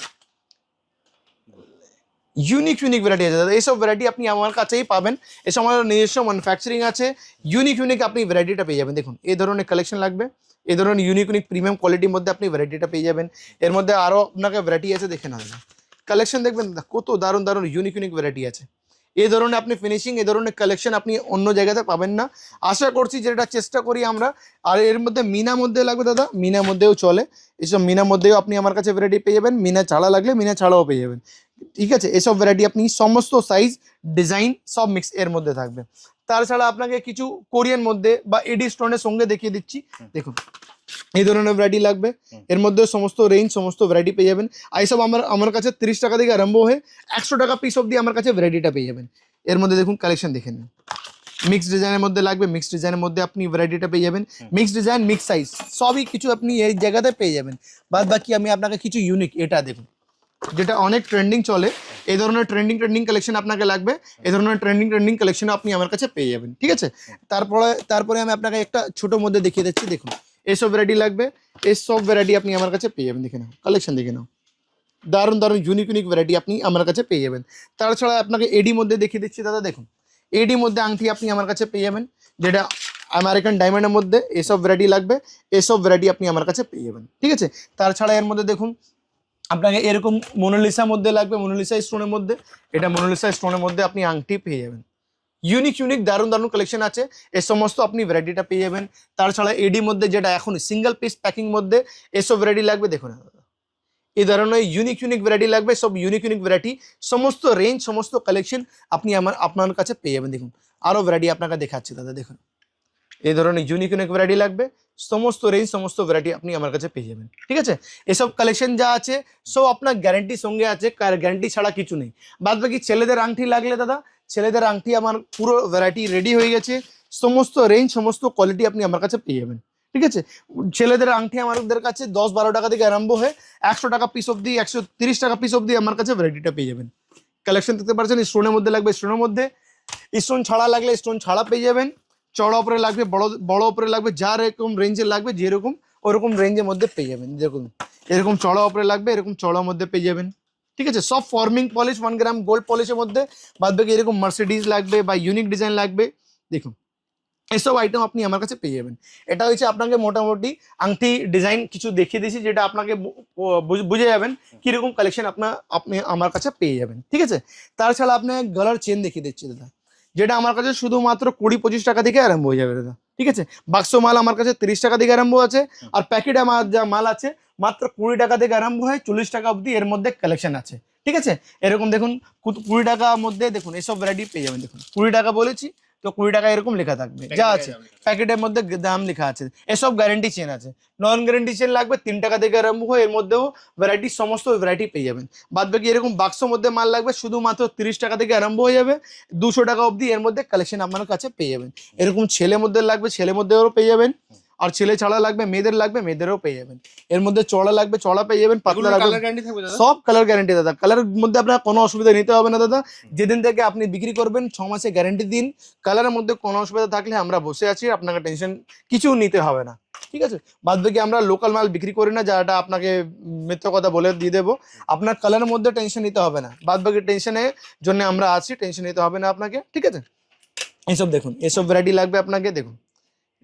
ইউনিক ইউনিক ভ্যারাইটি আছে দাদা। এইসব ভ্যারাইটি আপনি আমার কাছেই পাবেন, এসব আমার নিজস্ব ম্যানুফ্যাকচারিং আছে, ইউনিক ইউনিক আপনি ভ্যারাইটিটা পেয়ে যাবেন। দেখুন এই ধরনের কালেকশন লাগবে, এই ধরনের ইউনিক ইউনিক প্রিমিয়াম কোয়ালিটির মধ্যে আপনি ভ্যারাইটিটা পেয়ে যাবেন। এর মধ্যে আরও আপনাকে ভ্যারাইটি আছে, দেখে না দাদা কালেকশন দেখবেন দাদা, কত দারুণ দারুণ ইউনিক ইউনিক ভ্যারাইটি আছে। এই ধরনের আপনি ফিনিশিং, এই ধরনের কালেকশন আপনি অন্য জায়গাতে পাবেন না, আশা করছি যেটা চেষ্টা করি আমরা। আর এর মধ্যে মিনা মধ্যে লাগবে দাদা, মিনা মধ্যেও চলে, এইসব মিনা মধ্যেও আপনি আমার কাছে ভ্যারাইটি পেয়ে যাবেন। মিনা ছাড়া লাগলে মিনা ছাড়াও পেয়ে যাবেন। ঠিক আছে, এসব ভ্যারাইটি আপনি সমস্ত সাইজ ডিজাইন সব মিক্স এর মধ্যে থাকবে। তাছাড়া আপনাকে কিছু কোরিয়ান মধ্যে বা এডি স্টোনের সঙ্গে দেখিয়ে দিচ্ছি, দেখুন এই ধরনের ভ্যারাইটি লাগবে। এর মধ্যে সমস্ত রেঞ্জ, সমস্ত ভ্যারাইটি পেয়ে যাবেন। আর এইসব আমার কাছে 30 টাকা থেকে আরম্ভ হয়ে 100 টাকা পিস অব্দি আমার কাছে ভ্যারাইটিটা পেয়ে যাবেন। এর মধ্যে দেখুন কালেকশন দেখে নিন, মিক্স ডিজাইনের মধ্যে লাগবে, মিক্স ডিজাইনের মধ্যে আপনি ভ্যারাইটিটা পেয়ে যাবেন। মিক্স ডিজাইন, মিক্স সাইজ সবই কিছু আপনি এই জায়গাতে পেয়ে যাবেন। বাদ বাকি আমি আপনাকে কিছু ইউনিক, এটা দেখুন যেটা অনেক ট্রেন্ডিং চলে, এই ধরনের ট্রেন্ডিং কালেকশন আপনাকে লাগবে, এই ধরনের ট্রেন্ডিং কালেকশন আপনি আমার কাছে পেয়ে যাবেন। ঠিক আছে, তারপরে আমি আপনাকে একটা ছোট মধ্যে দেখিয়ে দিচ্ছি, দেখুন এইসব ভ্যারাইটি লাগবে, এইসব ভ্যারাইটি আপনি আমার কাছে পেয়ে যাবেন। দেখে নাও কালেকশন দেখে নাও, দারুণ দারুণ ইউনিক ইউনিক ভ্যারাইটি আপনি আমার কাছে পেয়ে যাবেন। তাছাড়া আপনাকে এডি মধ্যে দেখিয়ে দিচ্ছি দাদা, দেখুন এডি মধ্যে আংটি আপনি আমার কাছে পেয়ে যাবেন, যেটা আমেরিকান ডায়মন্ডের মধ্যে এসব ভ্যারাইটি লাগবে, এসব ভ্যারাইটি আপনি আমার কাছে পেয়ে যাবেন, ঠিক আছে। তাছাড়া এর মধ্যে দেখুন আপনাকে এরকম মোনালিসা মধ্যে লাগবে, মোনালিসা স্টোনের মধ্যে, এটা মোনালিসা স্টোনের মধ্যে আপনি আংটি পেয়ে যাবেন। ইউনিক ইউনিক দারুণ দারুণ কালেকশন আছে, এই সমস্ত আপনি ভ্যারাইটিটা পেয়ে যাবেন। তাছাড়া এডি মধ্যে যেটা এখন সিঙ্গেল পিস প্যাকিং মধ্যে এসব ভ্যারাইটি লাগবে, দেখুন এই ধরনের ইউনিক ইউনিক ভ্যারাইটি লাগবে, সব ইউনিক ইউনিক ভ্যারাইটি, সমস্ত রেঞ্জ সমস্ত কালেকশন আপনি আপনার কাছে পেয়ে যাবেন। দেখুন আরও ভ্যারাইটি আপনাকে দেখাচ্ছি দাদা, দেখুন এই ধরনের ইউনিক ইউনিক ভ্যারাইটি লাগবে, সমস্ত রেঞ্জ সমস্ত ভ্যারাইটি আপনি আমার কাছে পেয়ে যাবেন, ঠিক আছে। এসব কালেকশন যা আছে সব আপনার গ্যারান্টির সঙ্গে আছে, গ্যারান্টি ছাড়া কিছু নেই। বাদ বাকি ছেলেদের আংটি লাগলে দাদা, ছেলেদের আংটি আমার পুরো ভ্যারাইটি রেডি হয়ে গেছে, সমস্ত রেঞ্জ সমস্ত কোয়ালিটি আপনি আমার কাছে পেয়ে যাবেন, ঠিক আছে। ছেলেদের আংটি আমাদের কাছে 10-12 টাকা থেকে আরম্ভ হয়ে 100 টাকা পিস অব্দি, 130 টাকা পিস অব্দি আমার কাছে ভ্যারাইটিটা পেয়ে যাবেন। কালেকশন দেখতে পাচ্ছেন, স্টোনের মধ্যে লাগবে স্টোনের মধ্যে, স্টোন ছাড়া লাগলে স্টোন ছাড়া পেয়ে যাবেন, চড়া উপরে লাগবে বড় বড় উপরে লাগবে, যার এরকম রেঞ্জে লাগবে যেরকম ওরকম রেঞ্জের মধ্যে পেয়ে যাবেন। দেখুন এরকম চড়া উপরে লাগবে, এরকম চড়ার মধ্যে পেয়ে যাবেন, ঠিক আছে। সব ফর্মিং পলিশ 1 গ্রাম গোল্ড পলিশের মধ্যে, বাদ বাকি এরকম মার্সিডিজ লাগবে বা ইউনিক ডিজাইন লাগবে, দেখুন এইসব আইটেম আপনি আমার কাছে পেয়ে যাবেন। এটা হচ্ছে আপনাকে মোটামুটি আংটি ডিজাইন কিছু দেখিয়ে দিয়েছি, যেটা আপনাকে বুঝে যাবেন কিরকম কালেকশন আপনি আমার কাছে পেয়ে যাবেন, ঠিক আছে। তাছাড়া আপনাকে গলার চেন দেখিয়ে দিচ্ছি দাদা, যেটা আমার কাছে শুধুমাত্র 20-25 টাকা থেকে আরম্ভ হয়ে যাবে দাদা, ঠিক আছে। বাক্স মাল আমার কাছে 30 টাকা থেকে আরম্ভ আছে, আর প্যাকেট আমার যা মাল আছে মাত্র 20 টাকা থেকে আরম্ভ হয় 40 টাকা অবধি এর মধ্যে কালেকশন আছে, ঠিক আছে। এরকম দেখুন 20 টাকার মধ্যে দেখুন এসব ভ্যারাইটি পেয়ে যাবেন। দেখুন 20 টাকা বলেছি তো 20 টাকা এরকম লেখা থাকবে, যা আছে প্যাকেটের মধ্যে দাম লেখা আছে। এসব গ্যারেন্টি চেন আছে, নন গ্যারেন্টি চেন লাগবে 3 টাকা থেকে আরম্ভ হয়, এর মধ্যেও ভ্যারাইটি সমস্ত ভ্যারাইটি পেয়ে যাবেন। বাদ বাকি এরকম বাক্সর মধ্যে মাল লাগবে শুধুমাত্র 30 টাকা থেকে আরম্ভ হয়ে যাবে 200 টাকা অবধি এর মধ্যে কালেকশন আপনার কাছে পেয়ে যাবেন। এরকম ছেলে মধ্যে লাগবে ছেলে মধ্যেও পেয়ে যাবেন, আর ছেলে ছাড়া লাগবে মেয়েদের লাগবে মেয়েদেরও পেয়ে যাবেন। এর মধ্যে চড়া লাগবে চড়া পেয়ে যাবেন, পাতলা লাগবে, সব কালার গ্যারান্টি দাদা। কালারের মধ্যে আপনার কোনো অসুবিধা নিতে হবে না দাদা, যেদিন থেকে আপনি বিক্রি করবেন 6 মাসে গ্যারান্টি দিন। কালারের মধ্যে কোনো অসুবিধা থাকলে আমরা বসে আছি, আপনাকে টেনশন কিছু নিতে হবে না, ঠিক আছে। বাদ বাকি আমরা লোকাল মাল বিক্রি করি না, যাটা আপনাকে মিথ্যা কথা বলে দিয়ে দেবো। আপনার কালারের মধ্যে টেনশন নিতে হবে না, বাদ বাকি টেনশনের জন্য আমরা আছি, টেনশন নিতে হবে না আপনাকে, ঠিক আছে। এইসব দেখুন এসব ভ্যারাইটি লাগবে আপনাকে, দেখুন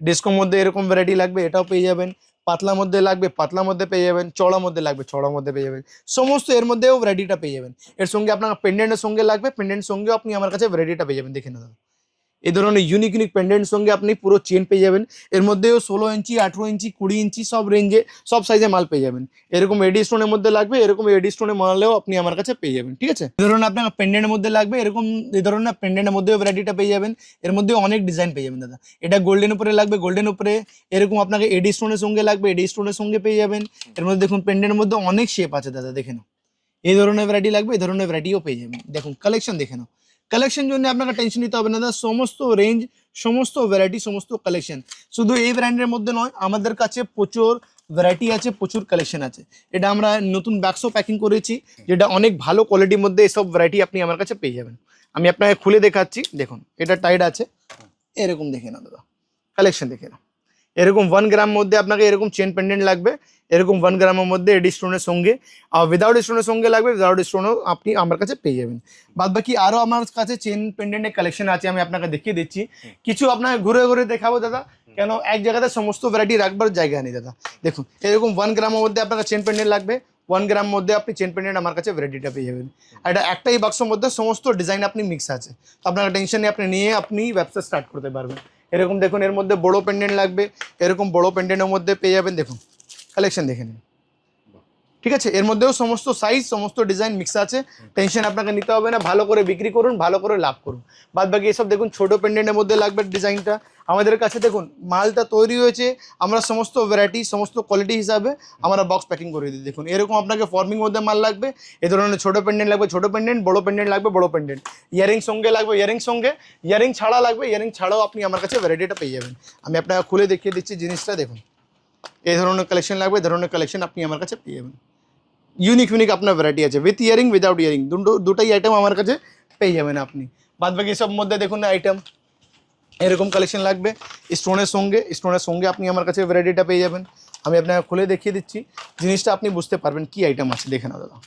ডিস্কোর মধ্যে এরকম ভ্যারাইটি লাগবে, এটাও পেয়ে যাবেন। পাতলা মধ্যে লাগবে পাতলা মধ্যে পেয়ে যাবেন, চড়া মধ্যে লাগবে চড়া মধ্যে পেয়ে যাবেন, সমস্ত এর মধ্যেও ভ্যারাইটিটা পেয়ে যাবেন। এর সঙ্গে আপনার পেন্ডেন্টের সঙ্গে লাগবে, পেন্ডেন্ট সঙ্গেও আপনি আমার কাছে ভ্যারাইটিটা পেয়ে যাবেন। দেখে নেবেন এই ধরনের ইউনিক ইউনিক পেন্ডেন্ট সঙ্গে আপনি পুরো চেন পেয়ে যাবেন, এর মধ্যেও 16 ইঞ্চি 18 ইঞ্চি 20 ইঞ্চি সব রেঞ্জে সব সাইজে মাল পেয়ে যাবেন। এরকম এডি স্টোনের মধ্যে লাগবে, এরকম এডি স্টোনের মালেও আপনি আমার কাছে পেয়ে যাবেন, ঠিক আছে। এই ধরনের আপনার পেন্ডেন্টের মধ্যে লাগবে, এরকম এই ধরনের পেন্ডেন্টের মধ্যেও ভ্যারাইটিটা পেয়ে যাবেন, এর মধ্যেও অনেক ডিজাইন পেয়ে যাবেন দাদা। এটা গোল্ডেন উপরে লাগবে গোল্ডেন উপরে, এরকম আপনাকে এডি স্টোনের সঙ্গে লাগবে এডি স্টোনের সঙ্গে পেয়ে যাবেন। এর মধ্যে দেখুন পেন্ডেন্টের মধ্যে অনেক শেপ আছে দাদা, দেখে নাও এই ধরনের ভ্যারাইটি লাগবে এই ধরনের ভ্যারাইটিও পেয়ে যাবেন। দেখুন কালেকশন দেখে নাও, কালেকশন জন্য আপনাকে টেনশন নিতে হবে না দাদা, সমস্ত রেঞ্জ সমস্ত ভ্যারাইটি সমস্ত কালেকশন শুধু এই ব্র্যান্ডের মধ্যে নয়, আমাদের কাছে প্রচুর ভ্যারাইটি আছে প্রচুর কালেকশন আছে। এটা আমরা নতুন বাক্সও প্যাকিং করেছি, যেটা অনেক ভালো কোয়ালিটির মধ্যে এসব ভ্যারাইটি আপনি আমার কাছে পেয়ে যাবেন। আমি আপনাকে খুলে দেখাচ্ছি, দেখুন এটা টাইট আছে, এরকম দেখে না দাদা কালেকশন দেখে না। এরকম 1 গ্রাম মধ্যে আপনাকে এরকম চেন পেন্ডেন্ট লাগবে, এরকম 1 গ্রামের মধ্যে এডি স্টোনের সঙ্গে, আর উইদাউট স্টোনের সঙ্গে লাগবে উইদাউট স্টোনও আপনি আমার কাছে পেয়ে যাবেন। বাদ বাকি আরও আমার কাছে চেন পেন্ডেন্টের কালেকশন আছে, আমি আপনাকে দেখিয়ে দিচ্ছি। কিছু আপনাকে ঘুরে ঘুরে দেখাবো দাদা, কেন এক জায়গাতে সমস্ত ভ্যারাইটি রাখবার জায়গা নেই দাদা। দেখুন এরকম 1 গ্রামের মধ্যে আপনাকে চেন পেন্ডেন্ট লাগবে, 1 গ্রাম মধ্যে আপনি চেন পেন্ডেন্ট আমার কাছে ভ্যারাইটিটা পেয়ে যাবেন। আর এটা একটাই বাক্সের মধ্যে সমস্ত ডিজাইন আপনি মিক্স আছে, আপনার টেনশন নেই, আপনি নিয়ে আপনি ব্যবসা স্টার্ট করতে পারবেন। এরকম দেখুন এর মধ্যে বড় পেন্ডেন্ট লাগবে, এরকম বড় পেন্ডেন্টের মধ্যে পেয়ে যাবেন। দেখুন কালেকশন দেখে নিন, ঠিক আছে। এর মধ্যেও সমস্ত সাইজ সমস্ত ডিজাইন মিক্স আছে, টেনশন আপনাকে নিতে হবে না। ভালো করে বিক্রি করুন, ভালো করে লাভ করুন। বাদ বাকি এসব দেখুন ছোট পেন্ডেন্টের মধ্যে লাগবে ডিজাইনটা আমাদের কাছে। দেখুন মালটা তৈরি হয়েছে, আমরা সমস্ত ভ্যারাইটি সমস্ত কোয়ালিটি হিসাবে আমরা বক্স প্যাকিং করে দিই। দেখুন এরকম আপনাকে ফর্মিং মধ্যে মাল লাগবে, এ ধরনের ছোটো পেন্ডেন্ট লাগবে ছোটো পেন্ডেন্ট, বড়ো পেন্ডেন্ট লাগবে বড়ো পেন্ডেন্ট, ইয়ারিং সঙ্গে লাগবে ইয়ারিং সঙ্গে, ইয়ারিং ছাড়া লাগবে ইয়ারিং ছাড়াও আপনি আমার কাছে ভ্যারাইটিটা পেয়ে যাবেন। আমি আপনাকে খুলে দেখিয়ে দিচ্ছি জিনিসটা, দেখুন এই ধরনের কালেকশন লাগবে, এই ধরনের কালেকশন আপনি আমার কাছে পেয়ে যাবেন। ইউনিক ইউনিক আপনার ভ্যারাইটি আছে, উইথ ইয়ারিং উইদাউট ইয়ারিং দুটাই আইটেম আমার কাছে পেয়ে যাবেন আপনি। বাদ বাকি সব মধ্যে দেখুন আইটেম এরকম কালেকশন লাগবে স্টোনের সঙ্গে আপনি আমার কাছে ভ্যারাইটিটা পেয়ে যাবেন। আমি আপনাকে খুলে দেখিয়ে দিচ্ছি জিনিসটা, আপনি বুঝতে পারবেন কি আইটেম আছে। দেখে না দাদা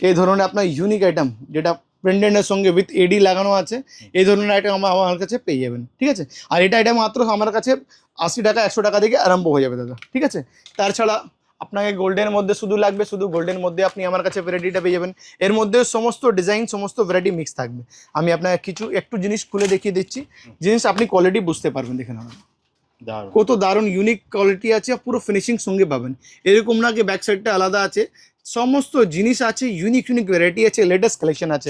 এই ধরনের আপনার ইউনিক আইটেম যেটা পেন্ডেন্টের সঙ্গে উইথ এডি লাগানো আছে, এই ধরনের আইটেম আমার কাছে পেয়ে যাবেন, ঠিক আছে। আর এটা মাত্র আমার কাছে 80 টাকা 100 টাকা থেকে আরম্ভ হয়ে যাবে দাদা, ঠিক আছে। তাছাড়া আপনাকে গোল্ডের মধ্যে শুধু লাগবে, শুধু গোল্ডের মধ্যে আপনি আমার কাছে ভ্যারাইটিটা পেয়ে যাবেন। এর মধ্যে সমস্ত ডিজাইন, সমস্ত ভ্যারাইটি মিক্স থাকবে। আমি আপনাকে একটু জিনিস খুলে দেখিয়ে দিচ্ছি, জিনিস আপনি কোয়ালিটি বুঝতে পারবেন। দেখেন আমার কত দারুণ ইউনিক কোয়ালিটি আছে, পুরো ফিনিশিং সঙ্গে পাবেন। এরকম না কি ব্যাক সাইডটা আলাদা আছে, সমস্ত জিনিস আছে, ইউনিক ভ্যারাইটি আছে, লেটেস্ট কালেকশন আছে।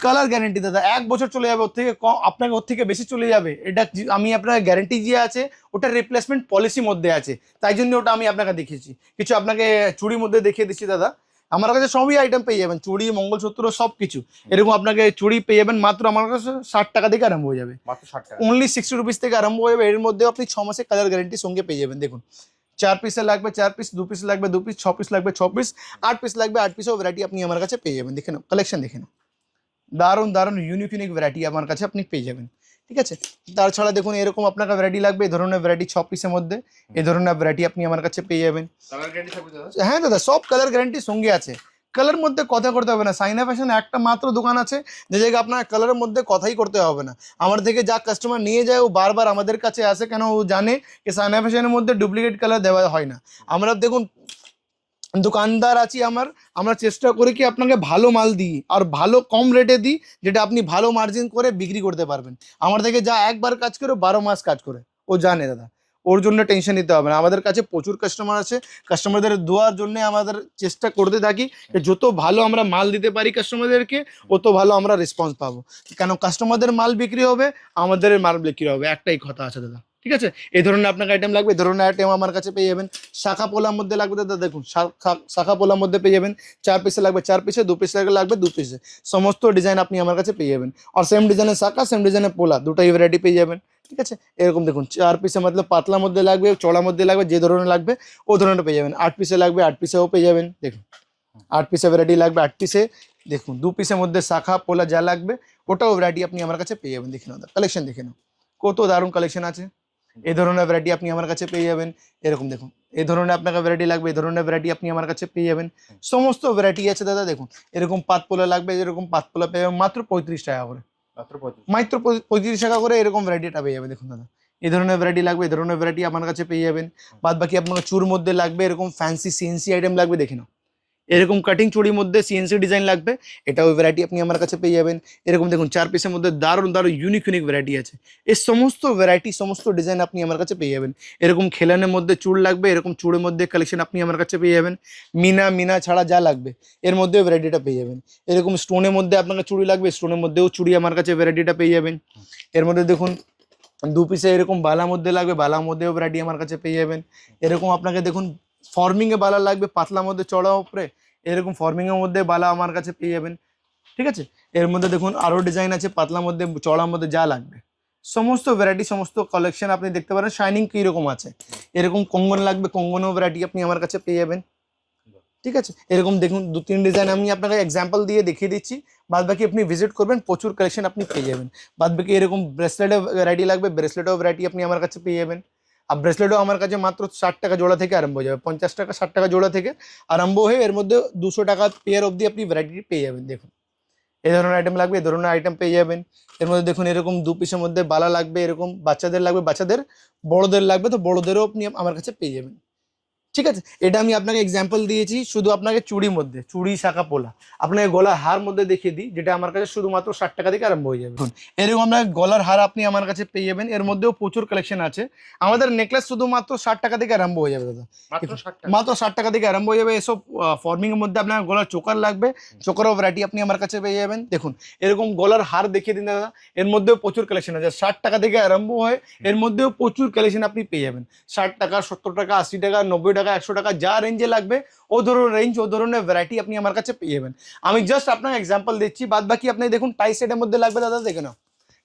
কালার গ্যারান্টি দাদা 1 বছর চলে যাবে, ওর থেকে কম আপনাকে ওর থেকে বেশি চলে যাবে। এটা আমি আপনার গ্যারান্টি যে আছে ওটা রিপ্লেসমেন্ট পলিসির মধ্যে আছে, তাই জন্য ওটা আমি আপনাকে দেখিয়েছি। কিছু আপনাকে চুড়ির মধ্যে দেখিয়ে দিচ্ছি দাদা, আমার কাছে সবই আইটেম পেয়ে যাবেন, চুড়ি, মঙ্গলসূত্র সব কিছু। এরকম আপনাকে চুড়ি পেয়ে যাবেন মাত্র আমার কাছে 60 টাকা থেকে আরম্ভ হয়ে যাবে, অনলি 60 রুপিস থেকে আরম্ভ হয়ে যাবে। এর মধ্যে আপনি 6 মাসের কালার গ্যারান্টির সঙ্গে পেয়ে যাবেন। দেখুন 4 পিসে লাগবে 4 পিস, 2 পিস লাগবে 2 পিস, 6 পিস লাগবে 6 পিস, 8 পিস লাগবে 8 পিসও ভ্যারাইটি আপনি আমার কাছে পেয়ে যাবেন। দেখে নাও কালেকশন, দেখে নাও দারুণ দারুণ ইউনিক ভ্যারাইটি আমার কাছে আপনি পেয়ে যাবেন, ঠিক আছে। তাছাড়া দেখুন এরকম আপনাকে ভ্যারাইটি লাগবে, এই ধরনের ভ্যারাইটি 6 পিসের মধ্যে এই ধরনের ভ্যারাইটি আপনি আমার কাছে পেয়ে যাবেন। হ্যাঁ দাদা, সব কালার গ্যারান্টি সঙ্গে আছে। কালার মধ্যে কথা করতে হবে না, সাইনা ফ্যাশন একটা মাত্র দোকান আছে যে জায়গায় আপনার কালারের মধ্যে কথাই করতে হবে না। আমার থেকে যা কাস্টমার নিয়ে যায় ও বারবার আমাদের কাছে আসে, কেন ও জানে যে সাইনা ফ্যাশনের মধ্যে ডুপ্লিকেট কালার দেওয়া হয় না। আমরা দেখুন দোকানদার আছি, আমরা চেষ্টা করি কি আপনাকে ভালো মাল দিই আর ভালো কম রেটে দিই, যেটা আপনি ভালো মার্জিন করে বিক্রি করতে পারবেন। আমার থেকে যা একবার কাজ করে 12 মাস কাজ করে, ও জানে দাদা, ওর জন্য টেনশন নিতে হবে না। আমাদের কাছে প্রচুর কাস্টমার আছে, কাস্টমারদের দোয়ার জন্য আমাদের চেষ্টা করতে থাকি যে যত ভালো আমরা মাল দিতে পারি কাস্টমারদেরকে, অত ভালো আমরা রেসপন্স পাবো। কেন কাস্টমারদের মাল বিক্রি হবে, আমাদের মাল বিক্রি হবে, একটাই কথা আছে দাদা, ঠিক আছে। এই ধরনের আপনাকে আইটেম লাগবে, এই ধরনের আইটেম আমার কাছে পেয়ে যাবেন। শাখা পোলার মধ্যে লাগবে দাদা, দেখুন শাখা পোলার মধ্যে পেয়ে যাবেন। 4 পিসে লাগবে 4 পিসে, 2 পিস লাগবে 2 পিসে, সমস্ত ডিজাইন আপনি আমার কাছে পেয়ে যাবেন। আর সেম ডিজাইনের শাখা, সেম ডিজাইনের পোলা, দুটাই ভ্যারাইটি পেয়ে যাবেন, ঠিক আছে। এরকম দেখুন 4 পিসে মতলব পাতলার মধ্যে লাগবে, চড়ার মধ্যে লাগবে, যে ধরনের লাগবে ও ধরনের পেয়ে যাবেন। 8 পিসে লাগবে 8 পিসেও পেয়ে যাবেন। দেখুন 8 পিসে ভ্যারাইটি লাগবে 8 পিসে, দেখুন 2 পিসের মধ্যে শাখা পোলা যা লাগবে ওটাও ভ্যারাইটি আপনি আমার কাছে পেয়ে যাবেন। দেখে নাও কালেকশন, দেখে নাও কত দারুণ কালেকশন আছে। এই ধরনের ভ্যারাইটি আপনি আমার কাছে পেয়ে যাবেন। এরকম দেখুন এই ধরনের আপনাকে ভ্যারাইটি লাগবে, এই ধরনের ভ্যারাইটি আপনি আমার কাছে পেয়ে যাবেন। সমস্ত ভ্যারাইটি আছে দাদা। দেখুন এরকম পাতপোলা লাগবে, এরকম পাতপোলা পেয়ে যাবেন মাত্র 35 টাকা করে, মাত্র 35 টাকা করে এরকম ভ্যারাইটিটা পেয়ে যাবে। দেখুন দাদা এই ধরনের ভ্যারাইটি লাগবে, এই ধরনের ভ্যারাইটি আমার কাছে পেয়ে যাবেন। বাদ বাকি আপনাকে চুর মধ্যে লাগবে, এরকম ফ্যান্সি সিএনসি আইটেম লাগবে, দেখে নাও এরকম কাটিং চুড়ির মধ্যে সিএনসি ডিজাইন লাগবে, এটাও ভ্যারাইটি আপনি আমার কাছে পেয়ে যাবেন। এরকম দেখুন 4 পিসের মধ্যে দারুণ দারুণ ইউনিক ভ্যারাইটি আছে। এই সমস্ত ভ্যারাইটি, সমস্ত ডিজাইন আপনি আমার কাছে পেয়ে যাবেন। এরকম খেলানের মধ্যে চুড় লাগবে, এরকম চুড়ের মধ্যে কালেকশন আপনি আমার কাছে পেয়ে যাবেন। মিনা ছাড়া যা লাগবে এর মধ্যেও ভ্যারাইটিটা পেয়ে যাবেন। এরকম স্টোনের মধ্যে আপনাকে চুড়ি লাগবে, স্টোনের মধ্যেও চুড়ি আমার কাছে ভ্যারাইটিটা পেয়ে যাবেন। এর মধ্যে দেখুন 2 পিসে এরকম বালার মধ্যে লাগবে, বালার মধ্যেও ভ্যারাইটি আমার কাছে পেয়ে যাবেন। এরকম আপনাকে দেখুন ফর্মিংয়ে বালা লাগবে, পাতলার মধ্যে চড়া উপরে, এরকম ফর্মিংয়ের মধ্যে বালা আমার কাছে পেয়ে যাবেন, ঠিক আছে। এর মধ্যে দেখুন আরও ডিজাইন আছে, পাতলার মধ্যে চড়ার মধ্যে যা লাগবে সমস্ত ভ্যারাইটি, সমস্ত কালেকশন আপনি দেখতে পারেন। শাইনিং কীরকম আছে, এরকম কঙ্গন লাগবে, কঙ্গনও ভ্যারাইটি আপনি আমার কাছে পেয়ে যাবেন, ঠিক আছে। এরকম দেখুন 2-3 ডিজাইন আমি আপনাকে এক্সাম্পল দিয়ে দেখিয়ে দিচ্ছি, বাদ বাকি আপনি ভিজিট করবেন, প্রচুর কালেকশন আপনি পেয়ে যাবেন। বাদ বাকি এরকম ব্রেসলেটের ভ্যারাইটি লাগবে, ব্রেসলেটও ভ্যারাইটি আপনি আমার কাছে পেয়ে যাবেন। আর ব্রেসলেটও আমার কাছে মাত্র 60 টাকা জোড়া থেকে আরম্ভ হয়ে যাবে, 50 টাকা 60 টাকা জোড়া থেকে আরম্ভ হয়ে এর মধ্যে 200 টাকা পেয়ার অবধি আপনি ভ্যারাইটি পেয়ে যাবেন। দেখুন এই ধরনের আইটেম লাগবে, এই ধরনের আইটেম পেয়ে যাবেন। এর মধ্যে দেখুন এরকম 2 পিসের মধ্যে বালা লাগবে, এরকম বাচ্চাদের লাগবে, বাচ্চাদের বড়দের লাগবে, তো বড়দেরও আপনি আমার কাছে পেয়ে যাবেন, ঠিক আছে। এটা আমি আপনাকে এক্সাম্পল দিয়েছি শুধু আপনাকে চুড়ির মধ্যে, চুড়ি শাখা পোলা। আপনাকে গলার হার মধ্যে দেখিয়ে দিই, যেটা আমার কাছে শুধুমাত্র 60 টাকা থেকে আরম্ভ হয়ে যাবে। এরকম আপনাকে গলার হার আপনি আমার কাছে পেয়ে যাবেন, এর মধ্যেও প্রচুর কালেকশন আছে। আমাদের নেকলেস শুধুমাত্র 60 টাকা থেকে আরম্ভ হয়ে যাবে দাদা, মাত্র 60 টাকা থেকে আরম্ভ হয়ে যাবে। এসব ফর্মিং এর মধ্যে আপনার গলার চোকার লাগবে, চোকারও ভ্যারাইটি আপনি আমার কাছে পেয়ে যাবেন। দেখুন এরকম গলার হার দেখিয়ে দিন দাদা, এর মধ্যেও প্রচুর কালেকশন আছে। 60 টাকা থেকে আরম্ভ হয়, এর মধ্যেও প্রচুর কালেকশন আপনি পেয়ে যাবেন। 60 টাকা 70 টাকা 80 টাকা 90 টাকা 100 টাকা যা রেঞ্জে লাগবে ও ধরনের রেঞ্জ, ও ধরনের ভ্যারাইটি আপনি আমার কাছে পেয়ে যাবেন। আমি জাস্ট আপনাকে এক্সাম্পল দিচ্ছি, বাদ বাকি আপনি দেখুন টাই সেটের মধ্যে লাগবে দাদা, দেখে নাও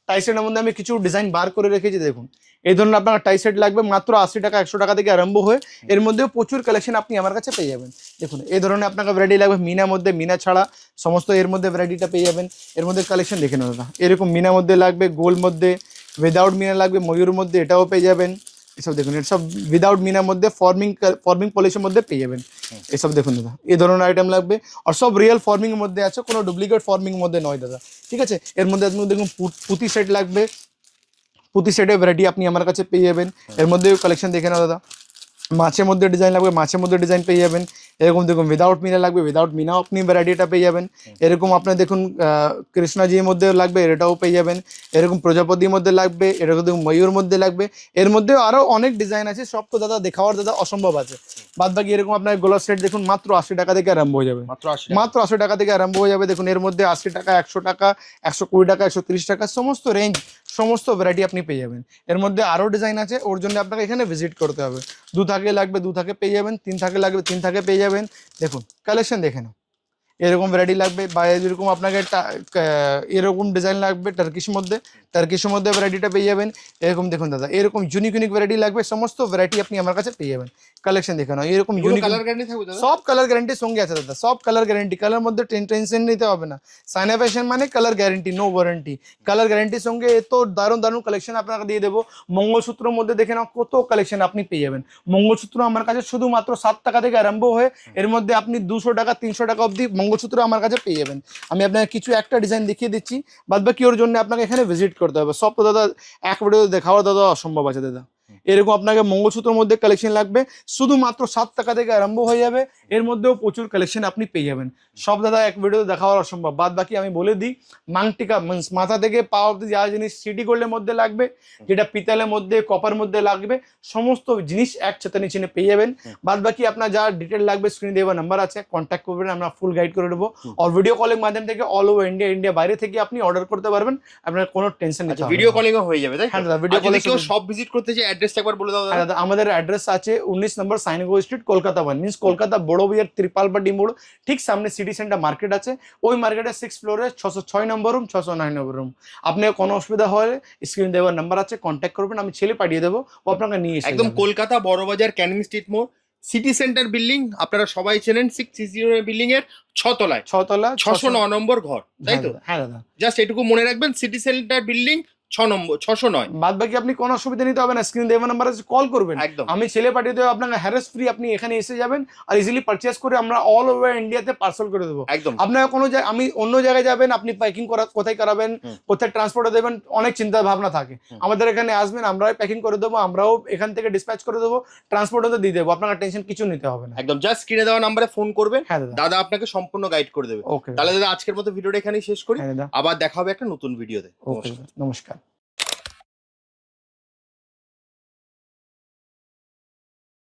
টাই সেটের মধ্যে আমি কিছু ডিজাইন বার করে রেখেছি। দেখুন এই ধরনের আপনার টাই সেট লাগবে মাত্র 80 টাকা 100 টাকা থেকে আরম্ভ হয়ে এর মধ্যেও প্রচুর কালেকশন আপনি আমার কাছে পেয়ে যাবেন। দেখুন এই ধরনের আপনাকে ভ্যারাইটি লাগবে, মিনার মধ্যে, মিনা ছাড়া সমস্ত এর মধ্যে ভ্যারাইটিটা পেয়ে যাবেন। এর মধ্যে কালেকশন দেখে নেন দাদা, এরকম মিনার মধ্যে লাগবে, গোল মধ্যে, উইদাউট মিনা লাগবে, ময়ূর মধ্যে, এটাও পেয়ে যাবেন। এসব দেখুন, এটা সব উইদাউট মিনার মধ্যে ফর্মিং পলিশের মধ্যে পেয়ে যাবেন। এসব দেখুন দাদা, এই ধরনের আইটেম লাগবে, আর সব রিয়েল ফর্মিং এর মধ্যে আছে, কোনো ডুপ্লিকেট ফর্মিং এর মধ্যে নয় দাদা, ঠিক আছে। এর মধ্যে আপনি দেখুন পুঁতি সেট লাগবে, পুঁতি সেটের ভ্যারাইটি আপনি আমার কাছে পেয়ে যাবেন। এর মধ্যে কালেকশন দেখে নাও দাদা, মাছের মধ্যে ডিজাইন লাগবে, মাছের মধ্যে ডিজাইন পেয়ে যাবেন। এরকম দেখুন উইদাউট মিনা লাগবে, উইদাউট মিনাও আপনি ভ্যারাইটিটা পেয়ে যাবেন। এরকম আপনার দেখুন কৃষ্ণাজির মধ্যে লাগবে, এটাও পেয়ে যাবেন। এরকম প্রজাপতির মধ্যে লাগবে, এরকম দেখুন ময়ূর মধ্যে লাগবে। এর মধ্যেও আরও অনেক ডিজাইন আছে, সব তো দাদা দেখাওয়ার দাদা অসম্ভব আছে। বাদ বাকি এরকম আপনার গোলাপ সেট দেখুন মাত্র 80 টাকা থেকে আরম্ভ হয়ে যাবে, মাত্র 80 টাকা থেকে আরম্ভ হয়ে যাবে। দেখুন এর মধ্যে 80 টাকা, 100 টাকা, 120 টাকা, 130 টাকা, সমস্ত রেঞ্জ, সমস্ত ভ্যারাইটি আপনি পেয়ে যাবেন। এর মধ্যে আরও ডিজাইন আছে, ওর জন্য আপনাকে এখানে ভিজিট করতে হবে। 2 থাকে লাগবে 2 থাকে পেয়ে যাবেন, 3 থাকে লাগবে 3 থাকে পেয়ে যাবেন। দেখুন কালেকশন দেখে নাও, এরকম ভ্যারাইটি লাগবে, বা যেরকম আপনাকে এরকম ডিজাইন লাগবে টার্কিশের মধ্যে ভ্যারাইটিটা পেয়ে যাবেন। এরকম দেখুন দাদা, এরকম ইউনিক ভ্যারাইটি লাগবে, সমস্ত ভ্যারাইটি আপনি আমার কাছে পেয়ে যাবেন। কালেকশন দেখে নাও, এরকম ইউনিক কালার গ্যারান্টি থাকবে দাদা? সব কালার গ্যারান্টির সঙ্গে আছে দাদা, সব কালার গ্যারান্টি, কালার মধ্যে টেনশন নিতে হবে না। সাইনা ফ্যাশন মানে colour guarantee, no warranty. Colour গ্যারান্টির সঙ্গে এত দারুণ কালেকশন আপনাকে দিয়ে দেবো। মঙ্গলসূত্রের মধ্যে দেখে নাও কত কালেকশন আপনি পেয়ে যাবেন। মঙ্গলসূত্র আমার কাছে শুধুমাত্র 7 টাকা থেকে আরম্ভ হয়ে এর মধ্যে আপনি 200 টাকা 300 টাকা অবধি মঙ্গলসূত্র আমার কাছে পেয়ে যাবেন। আমি আপনাকে কিছু একটা ডিজাইন দেখিয়ে দিচ্ছি, বাদ বাকি ওর জন্য আপনাকে এখানে ভিজিট করতে হবে। সব তো দাদা এক ভিডিও দেখাওয়া দাদা অসম্ভব আছে দাদা। এরকম আপনাকে মঙ্গলসূত্রের মধ্যে কালেকশন লাগবে, শুধুমাত্র 7 টাকা থেকে আরম্ভ হয়ে যাবে। এর মধ্যেও প্রচুর কালেকশন আপনি পেয়ে যাবেন। সব দাদা এক ভিডিওতে দেখাওয়া অসম্ভব। বাদ বাকি আমি বলে দিই, মাংটিকা মিন্স মাথা থেকে পা অবধি যা জিনিস সিটি গোল্ডের মধ্যে লাগবে, যেটা পিতলের মধ্যে কপার মধ্যে লাগবে, সমস্ত জিনিস একসাথে নিচে পেয়ে যাবেন। বাদ বাকি আপনার যা ডিটেল লাগবে স্ক্রিনে দেওয়া নাম্বার আছে, কন্ট্যাক্ট করবেন, আমরা ফুল গাইড করে দেবো। আর ভিডিও কলের মাধ্যম থেকে অল ওভার ইন্ডিয়া বাইরে থেকে আপনি অর্ডার করতে পারবেন, আপনার কোনো টেনশন নেই। ভিডিও কলিং হয়ে যাবে তাই? হ্যাঁ দাদা, ভিডিও কলে কেউ সব ভিজিট করতে চাই, অ্যাড্রেসটা একবার বলে দাও দাদা। দাদা আমাদের অ্যাড্রেস আছে 19 নম্বর সাইনগো স্ট্রিট, কলকাতা 1, মিন্স কলকাতা বড় বাজার ত্রিপালবাটি মোড়, ঠিক সামনে সিটি সেন্টার মার্কেট আছে। ওই মার্কেটের 6 ফ্লোরে 606 নম্বর রুম, 609 নম্বর রুম। আপনার কোনো অসুবিধা হয় স্ক্রিন দেওয়ার নাম্বার আছে, কন্ট্যাক্ট করবেন, আমি ছেলে পাঠিয়ে দেবো, ও আপনাকে নিয়ে এসে একদম কলকাতা বড় বাজার ক্যানিং স্ট্রিট মোড়, সিটি সেন্টার বিল্ডিং, আপনারা সবাই চেনেন 660 বিল্ডিং এর 6 তলায় 609 নম্বর ঘর, তাই তো? হ্যাঁ দাদা, জাস্ট এটুকু মনে রাখবেন, সিটি সেন্টার বিল্ডিং 609। বাদ বাকি আপনি কোনো অসুবিধা নিতে হবে না, স্ক্রিন দেওয়া নাম্বার আছে, কল করবেন, একদম আমি ছেলে পাঠিয়ে দেবো, আপনাকে হ্যারাস ফ্রি, আপনি এখানে এসে যাবেন আর ইজিলি পারচেস করে আমরা অল ওভার ইন্ডিয়াতে পার্সেল করে দেবো। একদম আপনার কোনো আমি অন্য জায়গায় যাবেন, আপনি প্যাকিং কোথায় করাবেন, কোথায় ট্রান্সপোর্টে দেবেন, অনেক চিন্তা ভাবনা থাকে। আমাদের এখানে আসবেন, আমরাও প্যাকিং করে দেবো, আমরাও এখান থেকে ডিসপ্যাচ করে দেবো, ট্রান্সপোর্টে দিয়ে দেবো, আপনার টেনশন কিছু নিতে হবে না। একদম জাস্ট স্ক্রিনে দেওয়া নাম্বারে ফোন করবেন, হ্যাঁ দাদা আপনাকে সম্পূর্ণ গাইড করে দেবে। ওকে তাহলে দাদা আজকের মতো ভিডিওটা এখানেই শেষ করি, হ্যাঁ দাদা, আবার দেখা হবে একটা নতুন ভিডিওতে। ওকে নমস্কার।